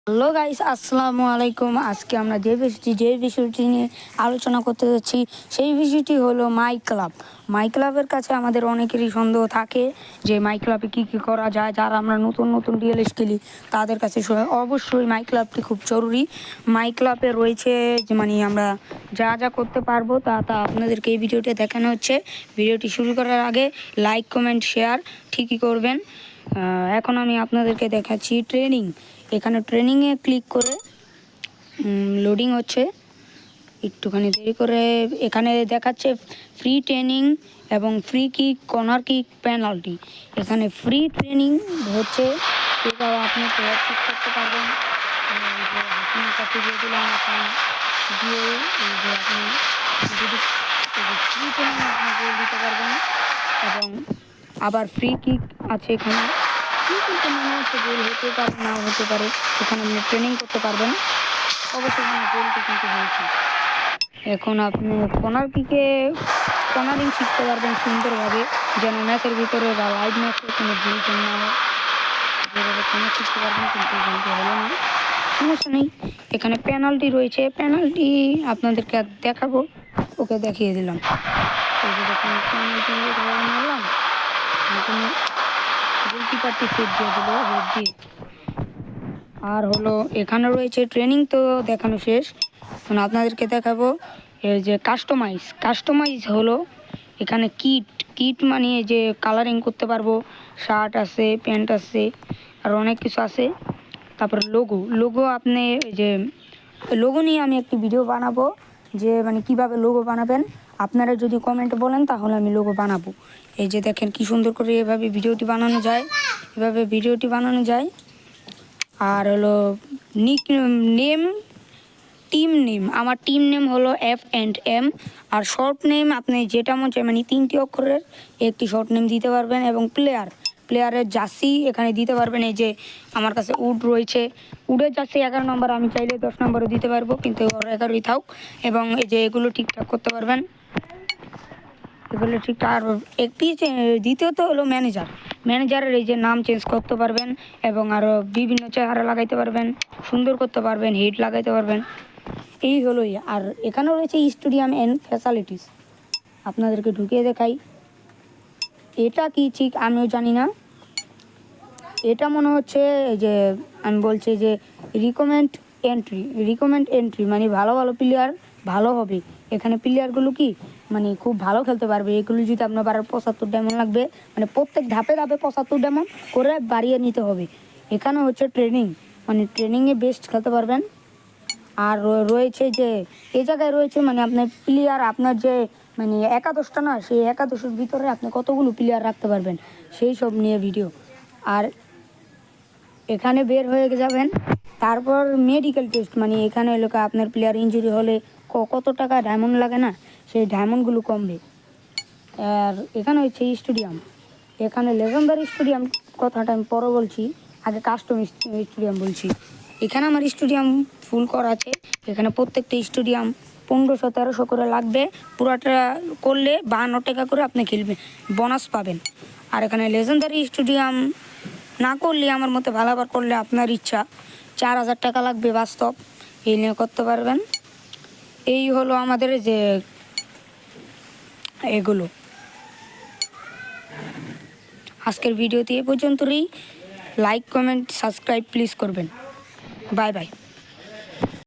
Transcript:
Hello guys, আসসালামু আলাইকুম। আজকে আমরা যে বিষয়টি নিয়ে আলোচনা করতে যাচ্ছি সেই বিষয়টি হলো মাই ক্লাবের কাছে আমাদের অনেকেরই সন্দেহ থাকে যে মাই ক্লাবে কী কী করা যায়। যারা আমরা নতুন ডিএলএস খেলি তাদের কাছে অবশ্যই মাই ক্লাবটি খুব জরুরি। মাই ক্লাবে রয়েছে যে আমরা যা করতে পারবো তা আপনাদেরকে এই ভিডিওতে দেখানো হচ্ছে। ভিডিওটি শুরু করার আগে লাইক, কমেন্ট, শেয়ার ঠিকই করবেন। এখন আমি আপনাদেরকে দেখাচ্ছি ট্রেনিং। এখানে ট্রেনিংয়ে ক্লিক করে লোডিং হচ্ছে, একটুখানি দেরি করে। এখানে দেখাচ্ছে ফ্রি ট্রেনিং এবং free kick, corner kick, penalty. এখানে ফ্রি ট্রেনিং হচ্ছে, এবার আপনি প্র্যাকটিস করতে পারবেন। আপনার কাছে দিয়ে দিলাম এখন দিয়ে যে আপনি যদি ফ্রি ট্রেনিং আপনি গোল দিতে পারবেন। এবং আবার ফ্রি কিক আছে এখানে। কিন্তু মনে হচ্ছে গোল হতে পারে, নাও হতে পারে। এখানে আপনি ট্রেনিং করতে পারবেন। অবশ্যই গোলটি কিন্তু হয়েছে। এখন আপনি কর্নারিং শিখতে পারবেন সুন্দরভাবে, যেন ম্যাচের ভিতরে বা লাইভ ম্যাচে কোনো ভুল না হয়। যেভাবে কোনো শিখতে পারবেন, কিন্তু ভুলটি হলো না, সমস্যা নেই। এখানে পেনাল্টি রয়েছে, পেনাল্টি আপনাদেরকে দেখাবো, ওকে দেখিয়ে দিলাম। এই যে দেখুন, পেনাল্টি মারলাম, গোলকিপারটি সেভ দিয়ে দিল হেড দিয়ে। আর হলো এখানে রয়েছে ট্রেনিং, তো দেখানো শেষ। এখন আপনাদেরকে দেখাবো এই যে কাস্টমাইজ হলো এখানে কিট মানে যে কালারিং করতে পারবো। শার্ট আছে, প্যান্ট আছে, আর অনেক কিছু আছে। তারপর লোগো আপনি যে লোগো নিয়ে আমি একটি ভিডিও বানাবো, যে কিভাবে লোগো বানাবেন। আপনারা যদি কমেন্টে বলেন তাহলে আমি লোগো বানাবো। এই যে দেখেন কি সুন্দর করে এভাবে ভিডিওটি বানানো যায়। আর হলো টিম নেম, আমার টিম নেম হলো F&M। আর শর্ট নেম আপনি যেটা মন চায়, 3টি অক্ষরের একটি শর্ট নেম দিতে পারবেন। এবং প্লেয়ারের জার্সি এখানে দিতে পারবেন। এই যে আমার কাছে উড রয়েছে, উডের জার্সি 11 নম্বর, আমি চাইলে 10 নম্বরও দিতে পারবো, কিন্তু 11ই থাক। এবং এই যে এগুলো ঠিকঠাক করতে পারবেন, এগুলো ঠিকঠাক। আর একটি দ্বিতীয়ত হলো ম্যানেজারের এই যে নাম চেঞ্জ করতে পারবেন, এবং আরও বিভিন্ন চেহারা লাগাইতে পারবেন, সুন্দর করতে পারবেন, হেড লাগাইতে পারবেন। এই হলোই। আর এখানেও রয়েছে স্টেডিয়াম অ্যান্ড ফ্যাসিলিটিস, আপনাদেরকে ঢুকিয়ে দেখাই। এটা কি ঠিক আমিও জানি না। এটা মনে হচ্ছে যে আমি বলছি যে রিকমেন্ড এন্ট্রি, ভালো প্লেয়ার ভালো হবে। এখানে প্লেয়ারগুলো কি খুব ভালো খেলতে পারবে। এগুলো যদি আপনার 75 ডায়মন্ড লাগবে, প্রত্যেক ধাপে 75 ডায়মন্ড করে বাড়িয়ে নিতে হবে। এখানে হচ্ছে ট্রেনিংয়ে বেস্ট খেলতে পারবেন। আর রয়েছে যে এই জায়গায় রয়েছে আপনার প্লেয়ার, আপনার যে একাদশটা না, সেই একাদশের ভিতরে আপনি কতগুলো প্লেয়ার রাখতে পারবেন, সেই সব নিয়ে ভিডিও। আর এখানে বের হয়ে যাবেন, তারপর মেডিকেল টেস্ট, এখানে এলাকা আপনার প্লেয়ার ইনজুরি হলে কত টাকা ডায়মন্ড লাগে না, সেই ডায়মন্ডগুলো কমবে। আর এখানে হচ্ছে স্টেডিয়াম, এখানে লেজেন্ডারি স্টেডিয়াম কথাটা আমি পরে বলছি, আগে কাস্টম স্টেডিয়াম বলছি। এখানে আমার স্টেডিয়াম ফুল করা আছে। এখানে প্রত্যেকটা স্টেডিয়াম 1500-1300 করে লাগবে। পুরাটা করলে 52 টাকা করে আপনি খেলবেন, বোনাস পাবেন। আর এখানে লেজেন্ডারি স্টেডিয়াম না করলে, আমার মতে ভালোবার করলে আপনার ইচ্ছা, 4000 টাকা লাগবে বাস্তব, এই নিয়ে করতে পারবেন। এই হলো আমাদের যে এগুলো। আজকের ভিডিওতে এ পর্যন্তই। লাইক, কমেন্ট, সাবস্ক্রাইব প্লিজ করবেন। Bye bye.